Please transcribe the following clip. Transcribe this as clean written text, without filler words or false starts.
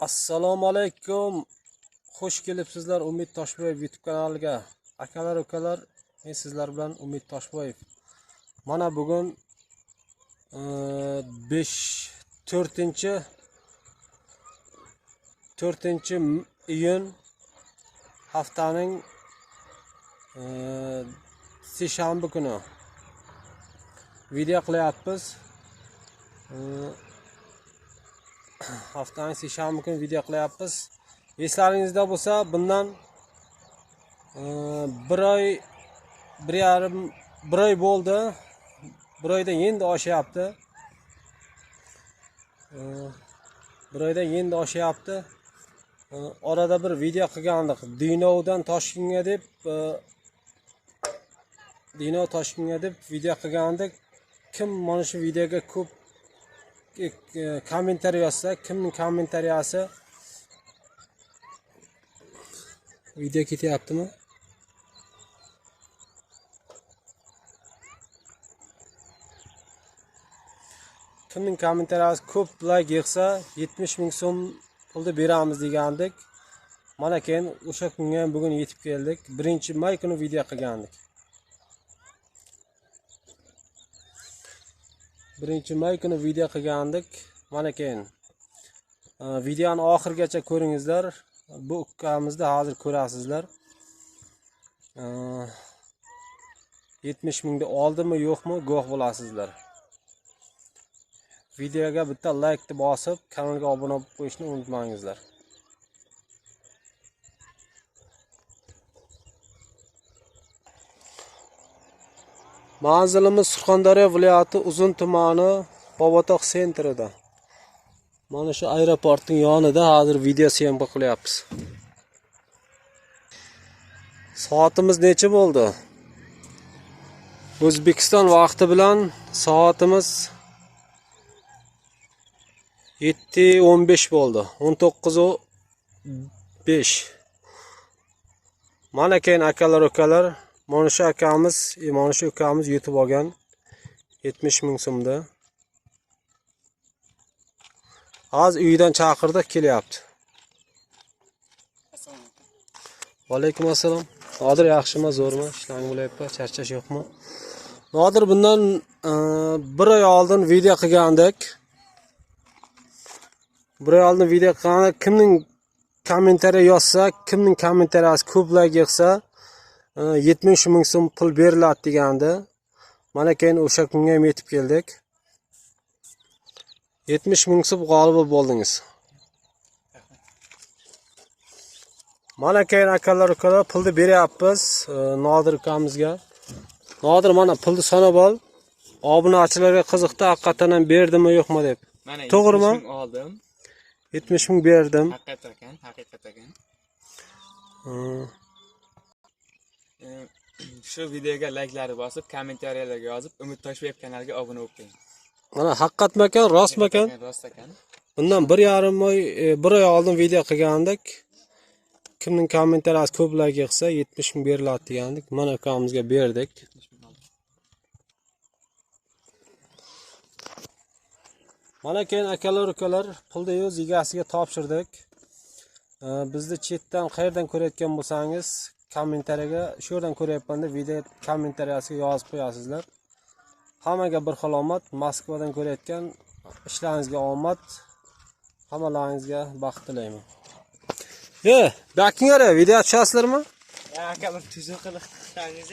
Assalomu alaykum. Xush kelibsizlar Umid Toshboyev YouTube kanaliga. Akalar, ukalar, men sizlar bilan Umid Toshboyev. Mana bugun 4-iyun haftaning seshanba kuni video qilyapmiz. Haftaning seshanba kuni video qilyapmiz. Eslaringizda bo'lsa, bundan bir oy bo'ldi. Bir oydan endi oshyapti. Orada bir video qilgandik. Dinovdan Toshkentga deb video qilgandik. Kim mana shu videoga ko'p kommentariy yozsa, kimning kommentariyasi video ketyaptimi? Kimning kommentariyasi ko'p like yig'sa 70 ming so'm pulni beramiz degandik. Mana keyin o'sha kunga bugun yetib keldik. 1-may kuni video qilgandik. 1-may kuni video qilgandik. Mana keyin videoni oxirigacha ko'ringizlar. Bu ukamizni hozir ko'rasizlar. 70 mingni oldimi yo'qmi guvoh bo'lasizlar. Videoga bitta like deb bosib, kanalga obuna bo'lib qo'yishni unutmangizlar. Manzilimiz Surxondaryo viloyati Uzun tumani Bobotoq sentrida. Mana shu aeroportning yonida hozir video syomka qilyapmiz. Soatimiz necha bo'ldi? O'zbekiston vaqti bilan soatimiz 7:15 bo'ldi. 19:05. Mana keyin akalar, ukalar, mana shu ukamiz yutib olgan 70 ming so'mda. Az uydan chaqirdi, kelyapti. Alaykum assalom. Nodir yaxshimi, zo'rmi? Ishlang bo'layapti, charchash yo'qmi? Nodir bundan bir oy oldin video qilgandik. Kimning kommentariy yozsa, kimning kommentariyasi ko'p like yig'sa 70 ming so'm pul beriladi degandi. Mana keyin o'sha kunga ham yetib keldik. 70 ming so'm g'olib bo'ldingiz. Mana keyin akalar, ukalar, pulni beryapmiz Nodir ukamizga. Nodir mana pulni sanab ol. Obunachilarga qiziqdi, haqiqatan ham berdimi yo'qmi deb. To'g'rimi? 70 ming oldim. 70 ming berdim. Haqiqat ekan. Shu videoga like'larni bosib, kommentariyalarga yozib, Umid Toshboyev kanaliga obuna bo'lib qo'ying. Mana haqiqatmi-ekan, rostmi-ekan? Rost ekan. Bundan 1 oy oldin video qilgandik. Kimning kommentariyasi ko'p like yig'sa 70 ming beriladi degandik. Mana ukamizga berdik. Mana keyin akalar, ukalar, pulni o'z egasiga topshirdik. Bizni chetdan qayerdan ko'rayotgan bo'lsangiz, kommentariyaga shu yerdan ko'ryapman deb video kommentariyasiga yozib qo'yasizlar. Hammaga bir xil omad, Moskvadan ko'rayotgan ishlaringizga omad, hammalaringizga baxt tilayman. Bakinglar video tushasizlarmi? Aka bir tuzuq qilib chiqsangiz.